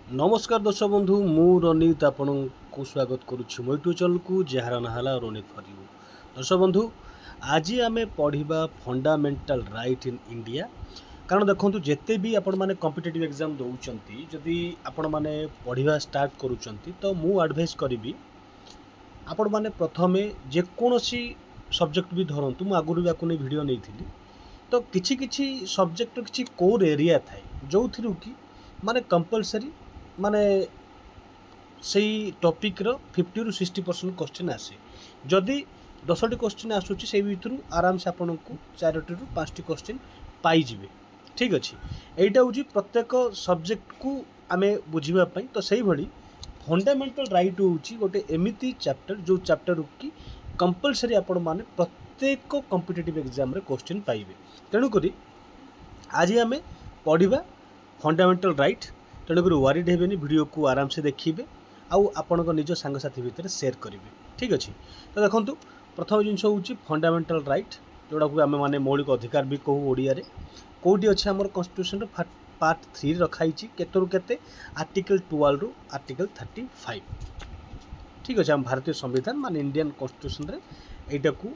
नमस्कार दर्शक बंधु मु रनीत आपण को स्वागत करुच्ची मो यूट्यूब चैनल को जार ना रनीत फॉर यू। दर्शक बंधु आज आम पढ़ा फंडामेंटल राइट इन इंडिया। कारण देखो जिते भी आपण मैंने कॉम्पिटिटिव एग्जाम दौरान जदि आपण मैंने पढ़ा स्टार्ट करुँच तो मु एडवाइस करी आपण मैंने प्रथमे जेकोसी सब्जेक्ट भी धरतु मु आगुरी भी आपको वीडियो नहीं थी तो किछि किछि सब्जेक्ट किछि कोर एरिया थाए जो थी कि माने कंपलसरी माने से टॉपिक रो 50 ରୁ 60% क्वेश्चन आसे। जदि 10टी क्वेश्चन आसूची से भीतर आराम से आपन को 4टी ରୁ 5टी क्वेश्चन पाई जिवे। ठीक अछि एटा होची प्रत्येक सब्जेक्ट को आमे बुझिबा पई तो सही भली फंडामेंटल राइट होची गोटे एमिति चैप्टर जो चैप्टर की कंपलसरी आपन माने प्रत्येक कॉम्पिटिटिव एग्जाम रे क्वेश्चन पाइबे। तेणु करी आज आमे पढ़िबा फंडामेंटल राइट। तेणुक वारिड हेबेनी वीडियो को आराम से देखिए आउ आपण निज सांगसाथी भितर शेयर करेंगे। ठीक अच्छे तो देखो प्रथम जिनस हूँ फंडामेंटल राइट जोड़ा को आम मैंने मौलिक अधिकार भी कहूँ ओडिया कौटी अच्छे आम कन्स्टिट्यूशन पार्ट 3 रखाई केतरु केते आर्टिकल 12 रु आर्टिकल 35। ठीक अच्छे आम भारतीय संविधान माने इंडियन कन्स्टिट्यूशन रे एटा को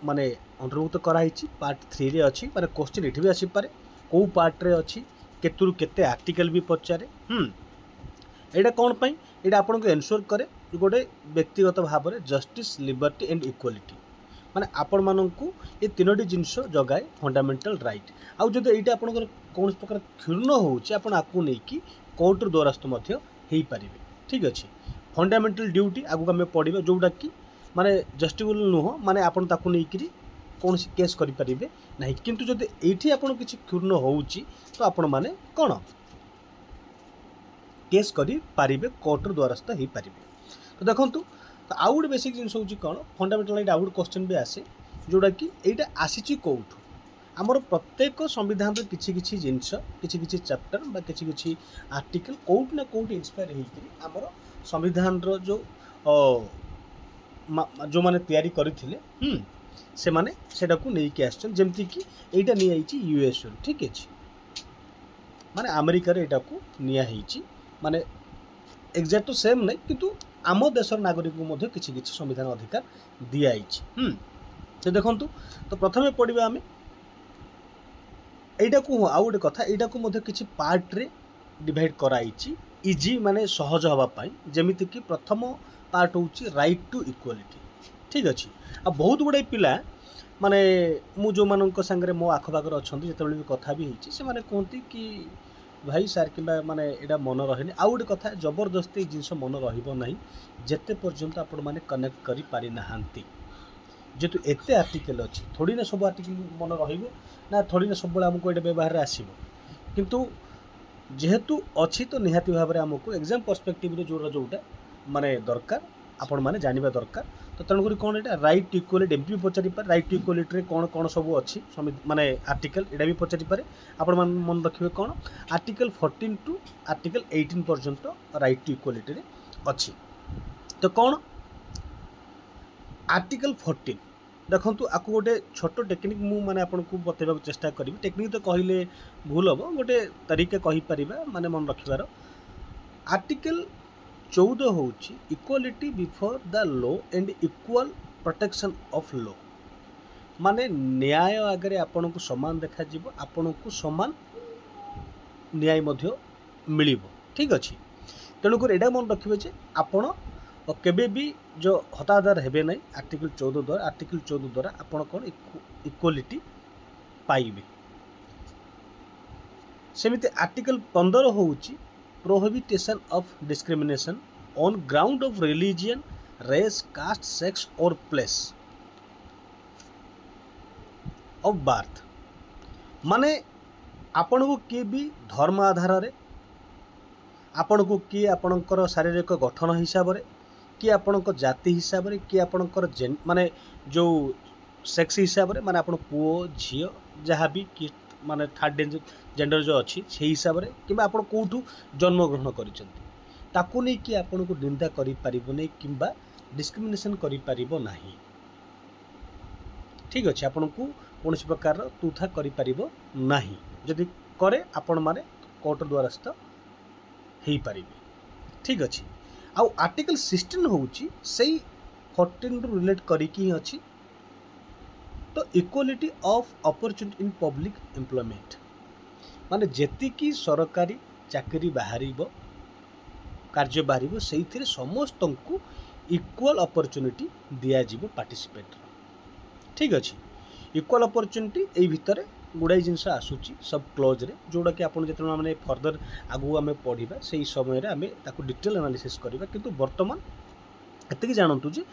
माने अंतर्भुक्त कराई पार्ट 3 रे अच्छी माने क्वेश्चन एठी भी आसी पारे कौ पार्ट रे अच्छी केतरु केते आर्टिकल भी पचारे। एटा कौन पाई एटा आपन को एनश्योर करे गोटे व्यक्तिगत भाव में जस्टिस लिबर्टी एंड इक्वालिटी माने आपण माननकु ये तीनोटी जिनस जगाए फंडामेंटल राइट। आउ जदि एटा आपन कौन प्रकार क्षुण्ण होउची आपण आकु नै कि कोर्ट रो द्वारस्थ मध्य हेई परिबे। ठीक अछि फंडामेंटल ड्यूटी आगु हमें पढ़िबा जोटा कि माने जस्टिफिबल नुह माने आपण ताकु नै कि कौन सी केस करें ना किंतु जदि एठी आपण किसी क्षुण्ण होउची तो आपण माने कौन केस करि पारिबे कोर्ट द्वारस्थ हो पारे। तो देखो तो आउ गोटे बेसिक जिन हूँ कौन फंडामेंटल राइट आउ गोटे क्वेश्चन भी आसे जोटा कि एटा आसी कौटू आमर प्रत्येक संविधान किसी किसी जिनस किसी किसी चैप्टर बा किसी किसी आर्टिकल कौट ना कौट इन्स्पायर होकर आमर संविधान जो जो माने तैयारी करथिले से माने सेटा को नहीं के आछन जेमति कि एटा नि आइची यूएस रो। ठीक अछि माने अमेरिका रे एटा को निया हेची माने एग्जैक्ट तो सेम नहीं किंतु आम देशर नागरिक को मध्य किछि किछि संविधान अधिकार दिया आइची। तो देखंतु तो प्रथमे पढ़िबा आमे एटा को आउ गोटे कथा एटा को मध्य किछि पार्ट रे डिवाइड कराइची इजी माने सहज हवा पाई जेमिति कि प्रथम पार्ट होची राइट टू इक्वालिटी। ठीक अच्छे आ बहुत गुड़ाई पिला माने मु जो मानक संगे मो आखपाखर अच्छा जो भी कथा भी होती से माने कहती कि भाई सार कि माने एटा मन रहे आउ गोटे कथा जबरदस्ती जिनस मन रही जिते पर्यंत आपण मैंने कनेक्ट कर पारि नाहांती जेतु एते आर्टिकल अच्छी थोड़ी ना सब आर्टिकल मन रहिबो ना थोड़ी ना सब आमको एटा व्यवहार आसीबो किंतु जेहेतु अच्छी तो निहाती भाव में आमको एग्जाम पर्सपेक्टिव जो जोटा माने दरकार आपण माने जानिबा दरकार। तो तेणुक कौन एटा राइट टू इक्वालिटी एमपी भी पचारि पारे राइट टू इक्वालिटी कौन कौन सब अच्छी माने आर्टिकल एटा भी पचारि पारे आपण मन रखिए कौन आर्टिकल 14 टू आर्टिकल 18 पर्यंत राइट टू इक्वालिटी रे अच्छी। तो कौन आर्टिकल 14 देखंतु आपको गोटे छोट टेक्निक मु माने आपन को बतेबा चेष्टा करी टेक्निक तो कहले भूल हम गोटे तरीका कहि परिबा माने मन रखिबार आर्टिकल 14 होची equality before the law and equal protection of law माने न्याय आगे आपण को समान देखा जीवो आपण को समान न्याय मध्य मिलिबो। ठीक अछि तेणुक एटा मन रखिबे जे आपण केबे भी जो हतादार हेबे नहीं आर्टिकल 14 द्वारा आपण कोन इक्वालिटी पाइबे। सेमिते आर्टिकल 15 होची prohibition of discrimination on ground of religion, race, caste, sex or place of birth माने आपण को किए भी धर्म आधार रे आपण को किए आपणकर शारीरिक गठन हिसाब रे कि आपणक जाति हिसाब रे कि आपणकर माने जो सेक्स हिसाब रे माने आपण पुओ झियो जहाँ भी कि माने थर्ड जेंडर जो अच्छी से हिसाब से कि आप कौटू जन्म ग्रहण करकू नहीं कि आपन को निंदा करें कि डिस्क्रिमिनेशन करें। ठीक अच्छे आपन को कौन प्रकार तुथा करें जदि करे आपण माने कोर्ट द्वारस्थ हो पारे। ठीक अच्छे। आउ आर्टिकल 16 हूँ से 14 रु रिलेट करी अच्छी तो equality of opportunity in public employment माने जेतिकी सरकारी चाकरी बाहर कार्य बाहर से समस्त को इक्वाल अपॉर्चुनिटी दिज्व पार्टिसिपेट। ठीक अच्छे। इक्वाल अपॉर्चुनिटी यही भितर गुड़ाई जिनस आसूची सब क्लोज रे जोड़ा कि आपन जेत माने फर्दर आगु आमे पढ़िबा से समय रे आमे ताको डिटेल एनालिसिस करबा किंतु वर्तमान एतिक जानतु जे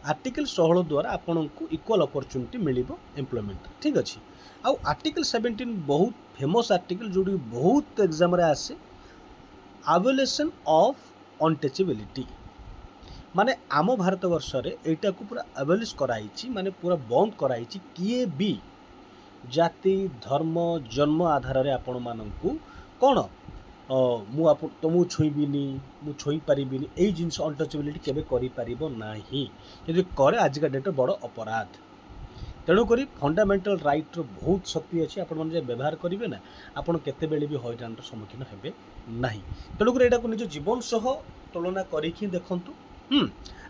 आर्टिकल 16 द्वारा आपन को इक्वाल अपॉर्चुनिटी मिलिबो एम्प्लॉयमेंट। ठीक अच्छे। आउ आर्टिकल 17 बहुत फेमस आर्टिकल जोड़ी बहुत एग्जाम रे आसे एवोल्यूशन ऑफ अनटचेबिलिटी माने आम भारत वर्ष रे एटा को पूरा एवोल्यूश कराई माने पूरा बंद कराई किए भी जाति धर्म जन्म आधार रे आपण माननकु कोन तुमको छुईबिनी मु छुई पारिबिनी यही जिनस अनटचेबिलिटी केबे करि पारिबो नाही यदि करे आज का डेट बड़ अपराध। तेणुक फंडामेंटल राइट रो बहुत शक्ति अच्छी आपण मन जे व्यवहार करेंगे ना आपण केते बेले भी हईरान सम्मुखीन हेबे नाही। तेणुक एटा को निज जीवन सह तुलना करिखि देखंतु।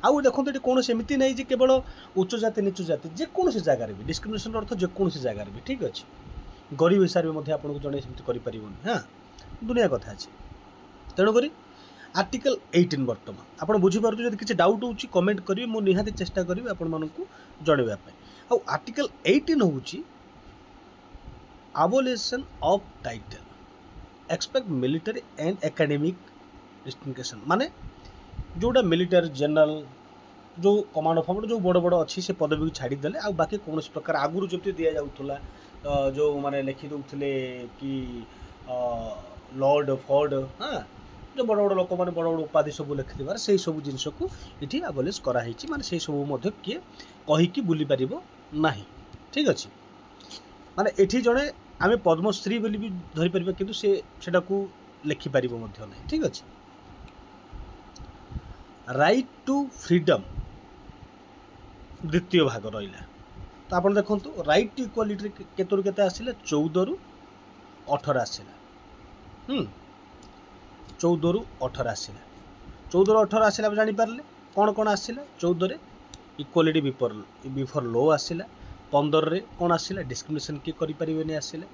आउ देखो ये कौन सेमती नहीं जे केवल उच्च जाति नीच जाति जेकोसी जगार भी डिस्क्रिमिनेशन अर्थ जेकोसी जगार भी। ठीक अच्छे। गरीब हिसाब से आपको जड़े सेमती करें हाँ दुनिया कथा अच्छे। तेणुक आर्टिकल 18 बर्तमान आप बुझीपार जब किसी डाउट हो कमेंट करेंगे मुझे निहाती चेष्टा करी आपण मानक जनवाई। आउ आर्टिकल 18 हूँ abolition of title expect military and academic distinction माने जोड़ा मिलिटरी जनरल जो कमांड फमांड जो बड़ बड़ अच्छी से पदवी को छाड़ीदे आ बाकी कौन प्रकार आगुरी जमी दि जाऊला जो माने लिखि दौले कि लॉर्ड फोर्ड हाँ जो बड़ बड़ लोक मैंने बड़ बड़ उपाधि सब लिखिबार से सब जिनस को ये एबोलिश कराई माने से सब किए कहीकि बुली पार ना। ठीक अच्छे। माने एठी जड़े आम पद्मश्री बोली भी धरीपर कि सेटा को लिखिपार ना। ठीक अच्छे। राइट टू फ्रीडम द्वितीय भाग रहा तो आप देखो राइट टू इक्वालिटी केतरु केते आसिला 14 रु 18 आसिला 14 रु 18 आसिला 14 रु 18 आसिला जानि पारले कौन कौन आसिला 14 रे इक्वालिटी बिफोर लॉ आसिला 15 रे कौन आसिला डिस्क्रिमिनेशन के करि परिबेनी आसिला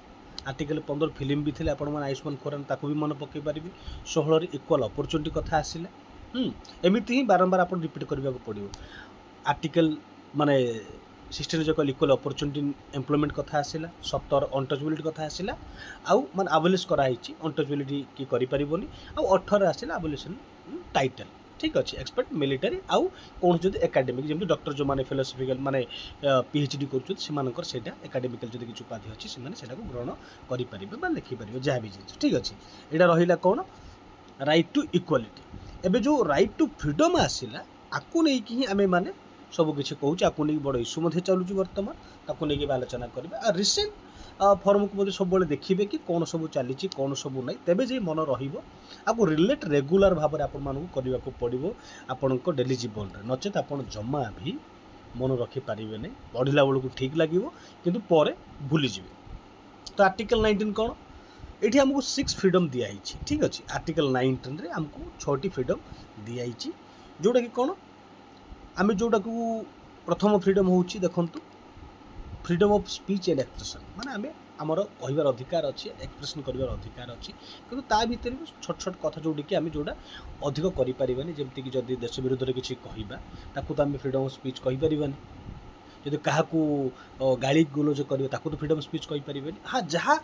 आर्टिकल 15 फिल्म भी थे आपण माने आयुष्मान खुराना ताकू भी मन पकई पारिबे 16 रे इक्वाल अपॉर्चुनिटी कथा आसिला एमती ही बारंबार आप रिपीट करने को पड़ो। आर्टिकल माने 16 जो कहल इक्वाल अपॉर्चुनिटी एम्प्लॉयमेंट कथा आसिला 17 अनटचेबिलिटी कथा आसिला आउ माने एबोलिश कराई अनटचेबिलिटी की करि परिबोनी आउ 18 आसिला एबोलिशन टाइटल। ठीक अच्छे। एक्सपेक्ट मिलिटरी आउ कौन जो एकाडेमिक जमी डॉक्टर जो माने फिलोसफिकल माने पीएचडी कर सेटा एकाडेमिकल जो किसी उपाधि अच्छी से ग्रहण करें लिखिपारे जहाँ भी जिन। ठीक अच्छे। यहाँ रहा कौन राइट टू इक्वालिटी एबे जो राइट टू फ्रीडम आसिला आपको नहीं कि आमे माने सब किसी कहूँ आपको नहीं बड़ इश्यू चलुची बर्तमान ताकू नहीं आलोचना करवा रिसेंट फॉर्म को सब देखिए कि कौन सब चली कौन सब ना तेबे जे मन आपको रिलेट रेगुलर भाव में आपण करने को पड़ो आपण डेली जीवन में नचेत आप जमा भी मन रखिपारे नहीं पढ़ला बेलू ठीक लगे किंतु पर भूलीजे। तो आर्टिकल 19 कौन ये आमको 6 फ्रीडम दिखाई। ठीक अच्छे। आर्टिकल 19 रे आमको 6टी फ्रीडम दिखाई जोटा कि कौन आम जोटा को प्रथम फ्रीडम हूँ देखु freedom of speech and expression माने आम आमर कहबार अधिकार अच्छे एक्सप्रेशन कर अधिकार अच्छे कि ता भीतर भी छोट छोट कथा जोड़ी कि आम जोड़ा अधिक करें जमीक जदि देश विरोध में किसी कहवा ताकू तो आम फ्रीडम ऑफ स्पीच कहींपारे जब क्या गाड़ी गुलज कर तो फ्रीडम ऑफ स्पीच कहींपारे हाँ जहाँ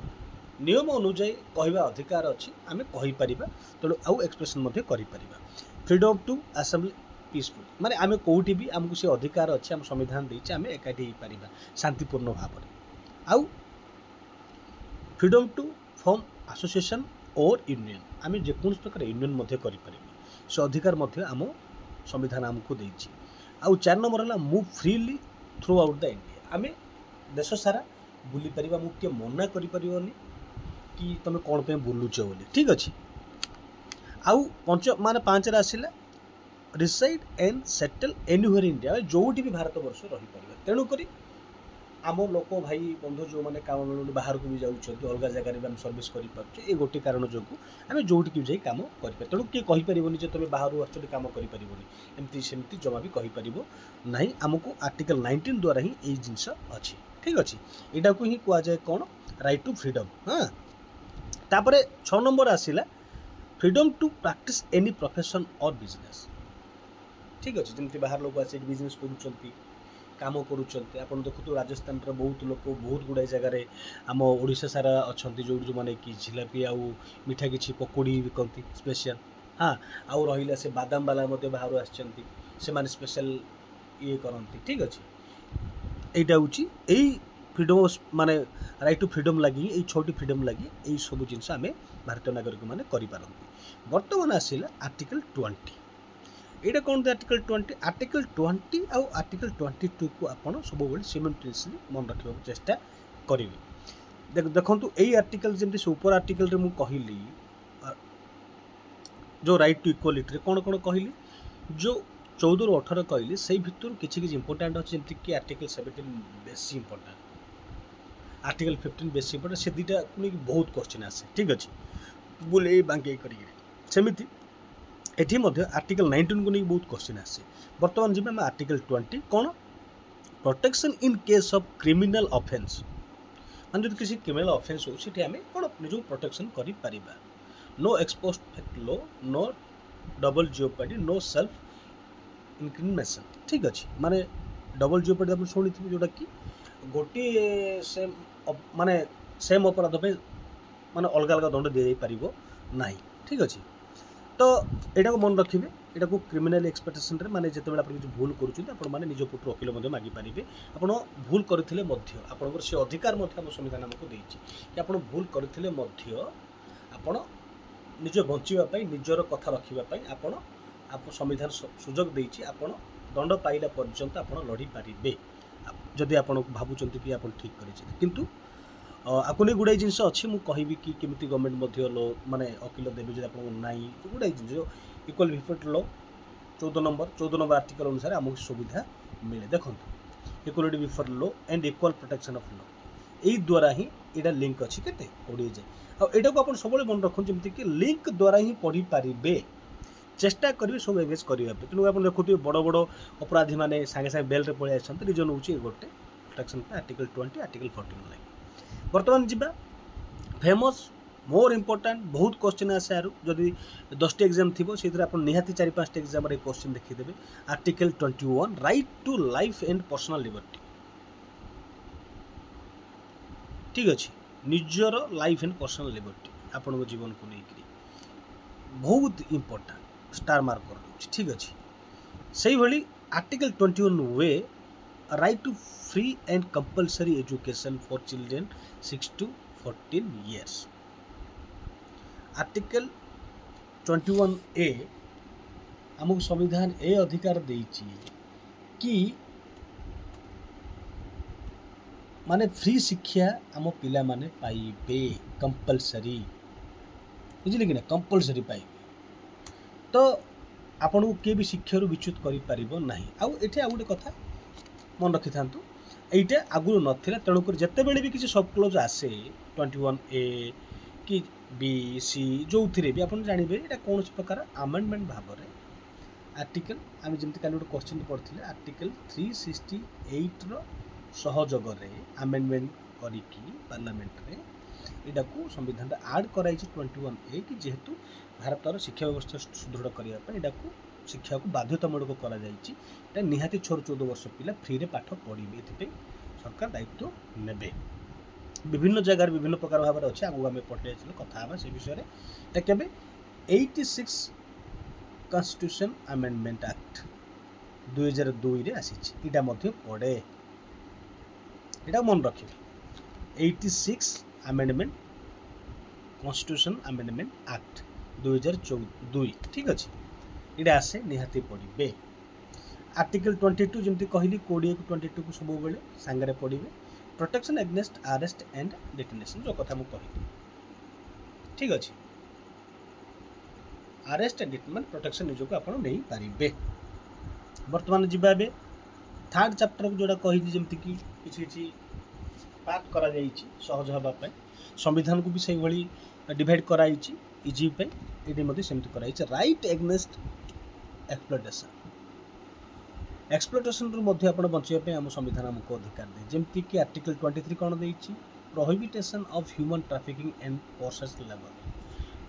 नियम अनुजाई कहवा अधिकार अच्छी आम कहीपर तेणु आउ एक्सप्रेशन कर फ्रीडम टू असेंबली पीसफुल माने आम कौटी भी आमको से अधिकार अच्छे आम संविधान देचे आम एकाठी हो पार शांतिपूर्ण भाव में आउ फ्रीडम टू फॉर्म एसोसिएशन और यूनियन आम जेकोसी प्रकार यूनियन करें से अधिकार आम संविधान आमको देछि। आउ 4 नंबर है move freely through out the India आम देश सारा बुली पार मुझे मना करें कि तुम कौन पे बुलुच बोली। ठीक अच्छे। आउ माने 5 रे आसिला reside and settle anywhere India जोटी भी भारत वर्ष रही पार तेणुक आम लोक भाई बंधु जो मैंने काम मिलूनी बाहर को भी जाऊँच अलग जगह भी आम सर्विस करें ये गोटे कारण जो आम जोटिक जाई कम करें तेणु किए कहीपरि जे तुम बाहर एक्चुअली कम करें एमती सेमती जमा भी कहीपर ना आमको आर्टिकल 19 द्वारा ही यही जिनस अच्छी ठीक अच्छे यहाँ को ही कहुए कौन राइट टू फ्रीडम। हाँ तापर 6 नंबर आसला freedom to practice any profession और बिजनेस ठीक अच्छे जमी बाहर लोग आस बिजनेस करुँच काम करुँच आप देखो राजस्थान बहुत लोग बहुत गुड़ाए जगार आम ओडिशा सारा अच्छा जो जो मैंने कि जिलापी आउ मिठा किसी पकोड़ी बिकती स्पेशल। हाँ आउ रहा से बादाम बाला बाहर आसमाने स्पेशल ये करती ठीक अच्छे यहाँ हूँ यही फ्रीडम माने राइट टू फ्रीडम लगी यही 6टी फ्रीडम लगी यही सब जिन आम भारतीय नागरिक मैंने करें। बर्तमान आसला आर्टिकल 20 ये कौन आर्टिकल 20 आउ आर्टिकल 22 को आपड़ सब सिमेंटेसली मन रखा चेष्टा करेंगे। देखो यही आर्टिकल जमी से ऊपर आर्टिकल मुझे कहली जो राइट टू इक्वालिटी कौन कौन कहली जो 14 ରୁ 18 कहली से भितर किसी इंपोर्टाट अच्छे जमीक कि आर्टिकल 17 बेसी इंपोर्टाट आर्टिकल 15 बेसी इंपोर्टाट से दुटा बहुत क्वेश्चन आसे ठीक अच्छे बुले बांके करमती एठी मध्य आर्टिकल 19 को नहीं बहुत क्वेश्चन आसे। बर्तमान जी आर्टिकल 20 कौन protection in case of criminal offence मान जो किसी क्रिमिनल ऑफेंस हो सी आम कौन निज प्रोटेक्शन कर no ex post facto law no double jeopardy no self incrimination ठीक अच्छे माने डबल जियोपार्डी आप शुणी थे जोटा कि गोटे सेम माने सेम अपराध पे माने अलग अलग दंड दि जापर ना ठीक अच्छे तो यहाँ को मन रखिए यहाँ को क्रिमिनाल एक्सपेक्टेशन माने जिते आप भूल करें निज पुट वकिल मागिपारे आप भूल करते आपंकर से अधिकार आम संविधान आमको देती कि आप भूल करते आपण निज बचाई निजर कथा रखापी आप संविधान सुजोग देती आपण दंड पाइला पर्यंत आप लड़ी पारे जदि आप भावुं कि आप ठीक करें किंतु आपको नहीं गुड़ाई जिनस अच्छी मुझे कहि कि केमी गवर्नमेंट लो माने वकिल देवे जो आप नाई गुड़ाई जिन इक्वल विफेट लो 14 नंबर आर्टिकल अनुसार आमको सुविधा मिले। देखो equality before low and equal protection of low यही द्वारा ही यहाँ लिंक अच्छी के 20 जाए आटा को आप सब मन रखुन जमी कि लिंक द्वारा ही पढ़ी पारे चेष्टा करेंगे सब एंगेज करने तेणु आप देखुए बड़ बड़ अपराधी मैंने सागे सागे बेल्रे पलि आसते रिजन हूँ गोटे प्रोटेक्शन आर्टिकल 20 आर्टिकल 14 लगे। बर्तमान जी फेमस मोर इम्पोर्टाट बहुत क्वेश्चन आसे यार जदि 10टी एग्जाम थी से आप निहाती 4-5टी एग्जाम क्वेश्चन देखीदेवे। Article 21 right to life and personal liberty ठीक अच्छे निजर लाइफ एंड पर्सनल लिबर्टी आपण जीवन को लेकर बहुत इम्पोर्टाट स्टार मार्क कर दूँ ठीक अच्छे से भाई आर्टिकल 21 वे right to free and compulsory education for children 6 to 14 years। Article 21A आमको संविधान ए अधिकार देइछि कि माने फ्री शिक्षा आम पिला माने पाइबे कंपल्सरी बुझिले कि ना कंपल्सरी पाइबे तो आपन को के भी शिक्षा विच्युत करि परिबो नाही। आउ एठे आ गोटे कथा मन रखि थांतु एटा आगु नथिला तेणुकर जिते बड़े भी किसी सब क्लोज आसे 21A कि बी सी जो थी भी आप जानवे यहाँ कौन प्रकार आमेंडमेंट भाव में आर्टिकल आम जमी कल गोटे क्वेश्चन पढ़ते आर्टिकल 368 सहयोग आमेंडमेंट करिकी पार्लियामेंट रे यहाँ को संविधान आड कराई 21A कि जेहेतु भारतर शिक्षा व्यवस्था सुदृढ़ करने यहाँ को शिक्षा को बाध्यतामूलक कर निहाती 6 ରୁ 14 वर्ष पिला फ्री रे पाठ पढ़े ये सरकार दायित्व नेबे विभिन्न जगार विभिन्न प्रकार भाव में अच्छे आगू आम पढ़े कथा से विषय में केवे 86 कॉन्स्टिट्यूशन अमेंडमेंट एक्ट 2002 रे आसी यहाँ पढ़े यहाँ मन रखिए 86 अमेंडमेंट कॉन्स्टिट्यूशन अमेंडमेंट एक्ट 2002 ठीक अच्छे यहाँ आसे निहाती पढ़े। आर्टिकल 22 जमी कहली 20 को 22 को सब बेले सांगे पढ़े प्रोटेक्शन एगेंस्ट अरेस्ट एंड डिटेनेशन जो कथा मुझे कहली ठीक अच्छे अरेस्ट एंड डिटेनमेंट प्रोटेक्शन निजक आप नहीं पारे। बर्तमान जी थर्ड चैप्टर को जोड़ा कही जमती कि किसी पार्ट करा जाइछि सहज हबा पय संविधान को भी सही भली डिवाइड कराइछि इजी पे एटी मध्ये सेमति कराइछि राइट एगेंस्ट एक्सप्लोटेशन रु मध्ये आपण बचिया पे हम संविधान हमको अधिकार दे जेमति कि आर्टिकल 23 कोन देइछि prohibition of human trafficking and forces labour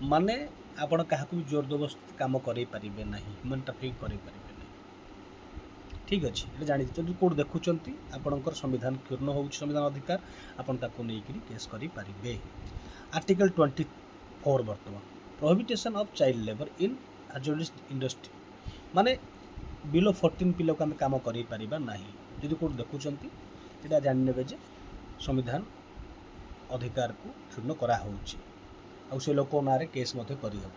माने आपण काहा को जोर जबरदस्ती काम करै परिबे नाही ह्यूमन ट्रैफिकिंग करै परिबे नाही ठीक अछि ए जानि जदि कोड देखुचंती आपणकर संविधान क्षुण्ण होउछि संविधान अधिकार आपण ताको नै करी केस करि परिबे आर्टिकल 24 वर्तमान प्रोहिबिटेशन of child labour in hazardous industry माने बिलो 14 पिलो को आम काम करें पारिबा नाही जदि कोड देखुचंती एटा जानि नेबे जे संविधान अधिकार को क्षुण्ण करा होउछि आ से लोक नारे केस मते करि हो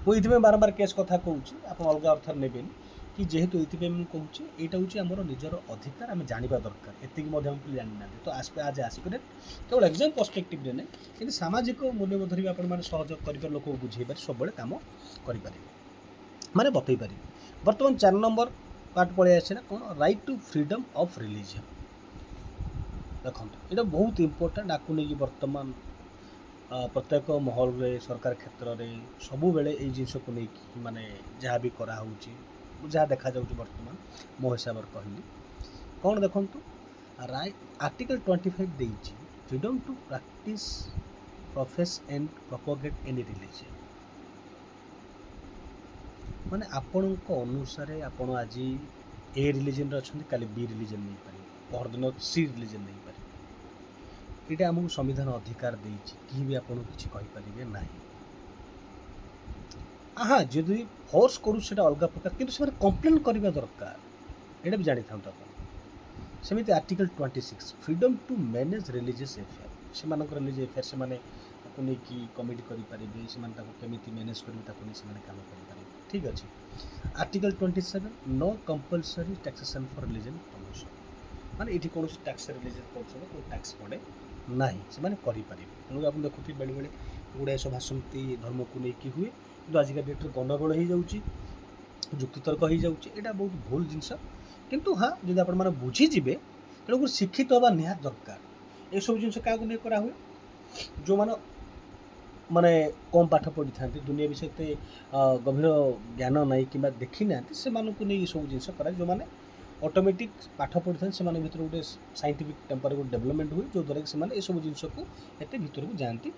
मु इथिमे बारंबार केस कथा कहूछि आपण अलगा अर्थ नेबेन कि जेहेतु इथिमे मु कहूछि एटा होछि हमर निजर अधिकार आम जानिबा दरकार एतिक मध्ये हम पिल जानि ना तो आज एस्पिरेंट केवल एग्जाम पर्सपेक्टिव रे नै कि सामाजिक मूल्यबोध रे आपण माने सहयोग करिपर लोक को बुझेइ पारे सब बेले काम करि पारे माने बतई पारे वर्तमान 4 नंबर पार्ट पड़े आसे ना कौन right to freedom of religion देखो ये बहुत इंपोर्टेंट आपको नहीं वर्तमान प्रत्येक महल रे सरकार क्षेत्र में सबु बेले ये जिनस को नहीं माने जहाँ भी करा जहाँ देखा जाउछि वर्तमान मो हिसाब से कहली कौन देखु आर्टिकल 25 देइछि freedom to practise profess and propagate any religion माने आपण अनुसार आपण आज ए रिलीजन रे अछंती काली बी रिलीजन नहीं पारे पर दिन सी रिलीजन नहीं पारे इटा हमको संविधान अधिकार देइछि कि भी आपण किछि कहि परिबे नाही आहा जदि फोर्स करू सेटा अलग प्रकार किंतु से कंप्लेन करबा दरकार एटा भी जानि थांत आपण सेमिति article 26 freedom to manage religious affair से मानकर रिलीजियस अफेयर से माने को नै कि कमिटी करि परिबे से माने ताको केमिति मैनेज करबे ताको नै से माने काम करि परिबे ठीक अच्छे article 27 no compulsory taxation for religion promotion माने इठी कोन टैक्स रिलीजन प्रमोशन को टैक्स पड़े नाही से माने करि परिबे तेणु आप देखुथि बेले बेले गुड़ाए सभा समिति धर्म को नहीं हुए कि आजिका डेट गंडगोल हो जाऊँगी जुक्तितर्क हो जाऊँगी यहाँ बहुत भूल जिनस किंतु हाँ जब आप बुझीजे तेणुक शिक्षित हवा निहात दरकार ये सब जिन क्या नहीं कराए जो माने कम पाठ पढ़ी था दुनिया विषय ते गभीर ज्ञान नाई कि देखी ना से नहीं सब जिन कराए जो मैंने ऑटोमेटिक पाठ पढ़ी था से भर गोटे साइंटिफिक टेम्पर गोटे डेवलपमेंट हुए जो द्वारा कि ये सब जिन को एत भर को जाती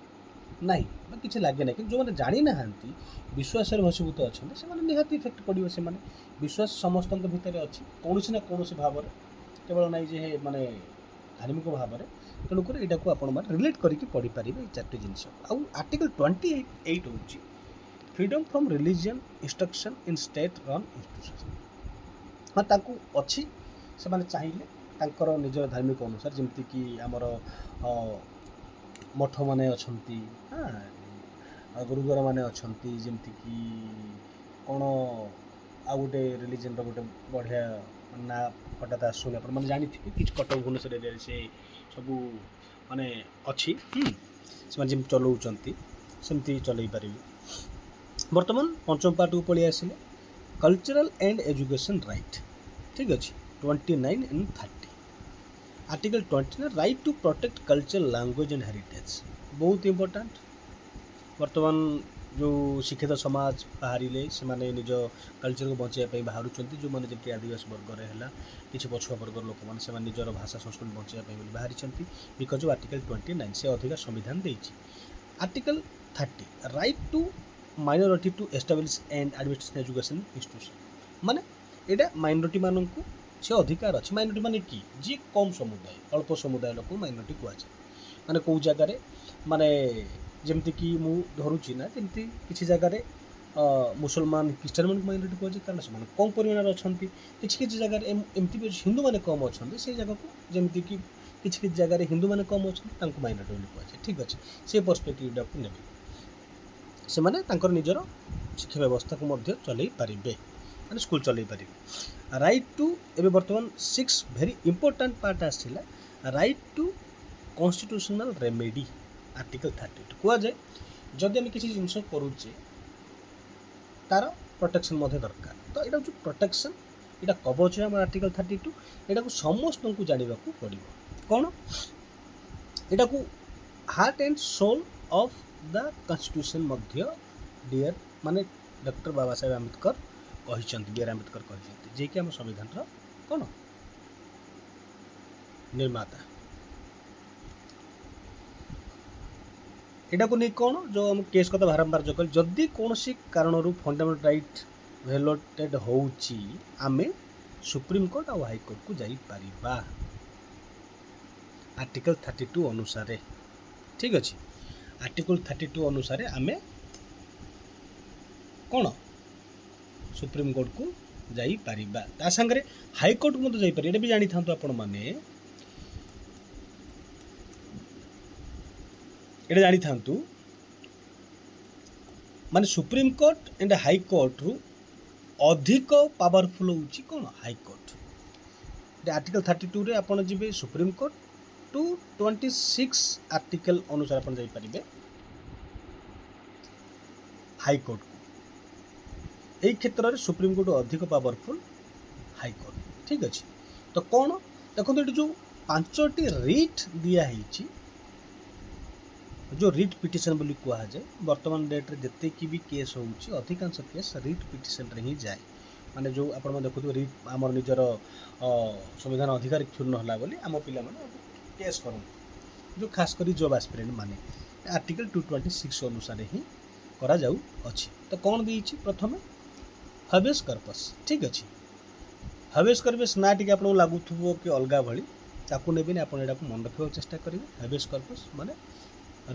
ना कि लगे ना कि जो मैंने जानी ना विश्वास भसीभूत अच्छा से निहाती इफेक्ट पड़ो से विश्वास समस्त भितर अच्छी कौन ना कौन भाव केवल ना जे माने धार्मिक भाव में तेणुक यहाँ को आप रिलेट करके पढ़ी पारे चार्टी जिन आर्टिकल 28 हूँ freedom from religion instruction in state run institution हाँ अच्छी से माने चाहिए निजर धार्मिक अनुसार जमती कि आमर मठ माने अच्छी हाँ गुरुद्वारा माने अच्छी जमती कि कौन आ गोटे रिलीजन गोटे बढ़िया ना हठात आसुनी आप जानी कि कटक भुवनेश्वर एरिया से सब माने अच्छी से चलाउछंती सेमती चलई पारे बर्तमान पंचम पार्ट को पलि आसिले कल्चरल एंड एजुकेशन राइट ठीक अच्छे 29 and 30 article 29 right to protect culture language and heritage बहुत इंपोर्टेंट बर्तमान जो शिक्षित समाज बाहर से माने निज कल्चर को बचाई बाहर जो मैंने जमी आदिवासी वर्ग है किसी पछुआ वर्ग लोक मैंने निजर भाषा संस्कृति बचाई बाहरी बिकज ऑफ आर्टिकल 29 से अधिक संविधान देती article 30 right to minority to establish and administration education institution माने एटा माइनॉरिटी मान को से अधिकार अच्छे माइनॉरिटी माने कि जी कम समुदाय अल्प समुदाय लोक माइनॉरिटी कहुए माने कौ जगार माने जमती कि मु धरुची ना जमती किसी जगार मुसलमान क्रिश्चियन मान माइनॉरिटी कहुए कारण से कम परिमाण अच्छा किसी जगार एमती भी हिंदू मैंने कम अच्छा से जगह को जमती कि किसी जगार हिंदू मैंने कम अच्छा माइनॉरिटी कहुए ठीक अच्छे से पर्सपेक्टिव को ने से माने निजर शिक्षा व्यवस्था को चलई पारे माने स्कूल चलई पारे राइट टू एवं बर्तमान 6 वेरी इंपोर्टेंट पार्ट आसला right to constitutional remedy article 32 कह जाए जदि आम किसी जिन करुचे तार प्रोटेक्शन दरकार तो यहाँ हूँ प्रोटेक्शन এটা কবচ আমার আর্টিকল 32 এটাକୁ ସମସ୍ତଙ୍କୁ ଜାଣିବାକୁ ପଡ଼ିବ କ'ଣ ଏଟାକୁ heart and soul of the constitution ମଧ୍ୟ ଡିୟର୍ ମାନେ ଡକ୍ଟର ବାବା ସାହେବ ଆମ୍ବେଦକର କହିଛନ୍ତି ବିଆର୍ ଆମ୍ବେଦକର କହିଛନ୍ତି ଯିଏକି ଆମ ସମ୍ବିଧାନର କ'ଣ ନିର୍ମାତା ଏଟାକୁ ନେଇ କ'ଣ ଯେଉଁ ଆମ କେସ୍ କଥା ବାରମ୍ବାର ଯୋଗ କଲି ଯଦି କୌଣସି କାରଣରୁ ଫଣ୍ଡାମେଣ୍ଟାଲ ରାଇଟ୍ ଭାୟୋଲେଟେଡ୍ ହେଉଛି ଆମେ ସୁପ୍ରିମକୋର୍ଟ ଆଉ ହାଇକୋର୍ଟକୁ ଯାଇପାରିବା आर्टिकल 32 अनुसार ठीक अच्छे आर्टिकल 32 अनुसार आमे कौन सुप्रीम कोर्ट को जाई परिबा ता संगरे हाई कोर्ट को जाई पारि एटा भी जानि थांतो आपण माने एटा जानि थांतो माने supreme court and high court रु अधिक पावरफुल होउची कोन हाई कोर्ट आर्टिकल 32 रे आपण जिबे सुप्रीम कोर्ट 226 आर्टिकल अनुसार अपन जाई परिबे हाई कोर्ट को एई क्षेत्र रे सुप्रीम कोर्ट अधिक पावरफुल हाई कोर्ट ठीक अछि तो कोन देखो एटी जो पांचटी रिट दिया हिची जो रिट पिटिशन बोली कुआ जाए वर्तमान डेट रे जत्ते की भी केस होउची अधिकांश केस रिट पिटिशन रे ही जाए माने जो आपण देखु रिट हमर निजर संविधान अधिकार क्षुण्ण होला बोली हम पिला माने केस करूँ जो खास करी जॉब एस्पिरेंट माने आर्टिकल 226 अनुसार ही करा जाऊ अछि तो कौन देछि प्रथमे हबेस कर्पस ठीक अछि हबेस कर्पस ना टिके आपन लागुथबो कि अलगा भली ताकू नेबिन आपन एडा को मन रखियो चेष्टा करिवे हबेस कर्पस माने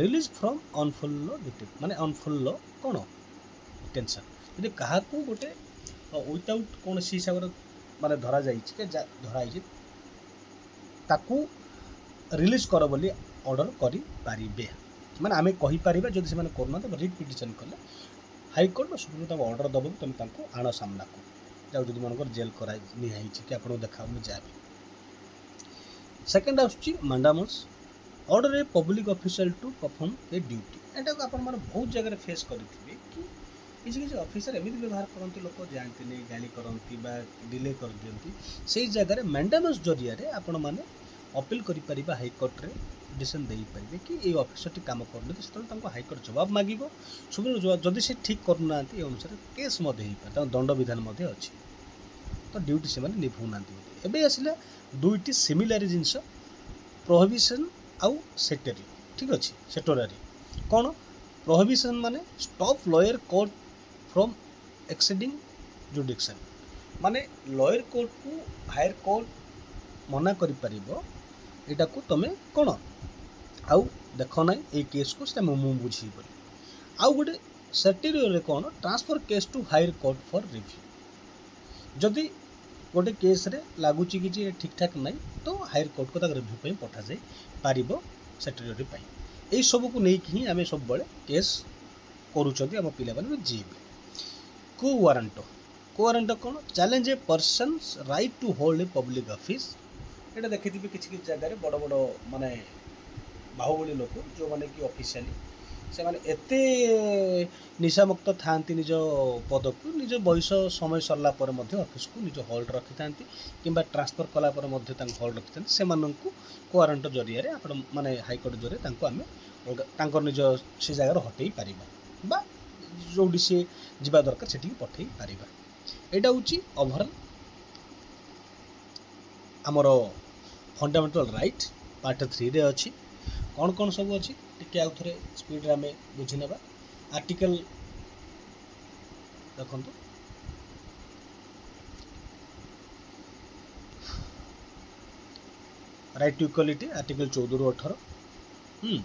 रिलीज फ्रॉम अनफुल लॉ डिटेक्ट माने अनफुल लॉ कोन टेंशन यदि कहा को गोटे विदाउट कोन सी हिसाब माने धरा जाइछि के धरा आइछि ताकू रिलीज कर बोली ऑर्डर करि पारिबे माने आमे कहि पारिबा जदि से माने करना तो रिट पिटिशन कले high court supreme court order दबो तुम तांको आनो सामना को जाउ जदि मनकर जेल करा नि हाइछि कि आपन देखाउ नि जाबे सेकंड आछि mandamus order a public official to perform a duty एटा को आपन माने बहुत जगह फेस करिथिबे कि किसी किसी ऑफिसर एमिति व्यवहार करंती लोक जानते नै गाली करंती बा डिले कर दियंती सेही जगह रे मंडामस जरिया रे आपन माने अपील करि परिबा हाई कोर्ट रे डिसीजन देई परिबे कि ए ऑफिसर टी काम करले तो सेतल तांको हाई कोर्ट जवाब मागिबो सुप्रीम जदि से ठीक करनांती ए अनुसार केस मध्ये ही पर दंड विधान मध्ये अछि तो ड्यूटी से माने निभौ नांती एबे आसिले दुईटी सिमिलर जिंस प्रोहिबिशन आउ सेक्टरी ठीक अछि सेक्टोरारी कोन प्रोहिबिशन माने stop lawyer court from exceeding जुडिक्शन माने लॉयर कोर्ट को हायर कोर्ट मना करि परिबो एटा को तमे कोन आउ देखो ना ए केस को से मु बुझी बोली आउ गोटे सेक्टोरियल रे कोन transfer case to higher court for review जदि गोटे केस रे लागुची कि जे ठीक ठाक नै तो हायर कोर्ट को तक रिव्यू पे पठा जाय पारिबो सेक्टोरियल पे एई सब को नै कि हमें सब बळे केस करूचंती हम पिला बने जीबे को वारंट कोन challenge a person's right to hold a public office एटा देखिथिबे किछि जगह रे बड़ बड़ माने बाहुबली लोक जो माने कि ऑफिशियली से माने एते निशामुक्त थांती निज पद को निज बयस समय सरला पर मध्य ऑफिस को निज होल्ड रखि थांती किंबा ट्रांसफर कला पर मध्य तांक होल्ड रखि थांती से माननकु कोवारंट जरिया रे आपण माने हाई कोर्ट जरिया तांको हमें तांकर निज से जगह हटेई पारिबा बा जोडी से जिबा दरकार सेठी पठेई पारिबा एटा होची ओवरऑल आमरो फंडामेंटल राइट पार्ट 3 रे अछि कौन कौन सब अच्छी टे आउ थे स्पीड रे आमे बुझी नेबा आर्टिकल देखंतु राइट टू इक्वालिटी आर्टिकल 14 रु 18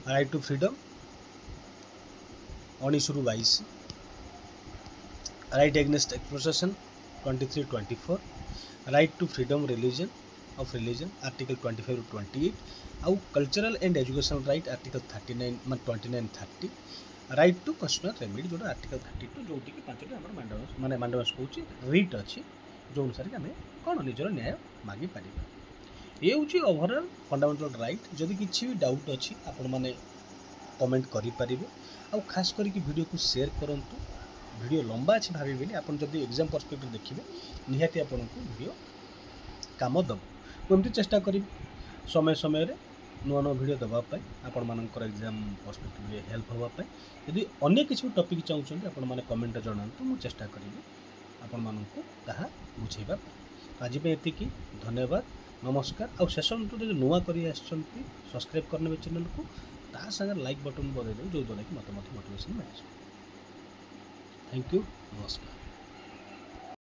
राइट टू फ्रीडम 19 रु 22 right against exploitation 23-24 right to freedom religion of religion article 25 रु 28 आउ cultural and educational right article 39 29-30 right to constitutional remedy जो आर्टिकल 32 जोटी कि पांचटी हमर मांडवस माने मांडवस कहूची रिट अछि जो अनुसार कि हमें कोन निजर न्याय मागी पारिबा ये होची ओवरऑल फंडामेंटल राइट जदि किछि भी डाउट अछि आपण माने कमेंट करि पारिबे आ खास करी कि वीडियो को शेयर करंतु वीडियो लंबा अच्छे भाविबेनि आपन जदि एग्जाम पर्सपेक्टिव देखिए निहाती आपको वीडियो काम दब मुझे चेष्टा करी समय समय नुआ नुआ वीडियो देवाई आपण मानकर एग्जाम पर्सपेक्टिव हेल्प होगापाई यदि अन्य किसी टॉपिक चाहते आपण मैंने कमेंट जनातु मुझे चेष्टा करी आपण मानक ताहा बुझेबा आज एतिकी धन्यवाद नमस्कार आ शेष जो नुआ कर सब्सक्राइब करने चैनल को ता सागर लाइक बटन बजाई जो द्वारा कि मत मोटिवेशन मिल। थैंक यू नमस्कार।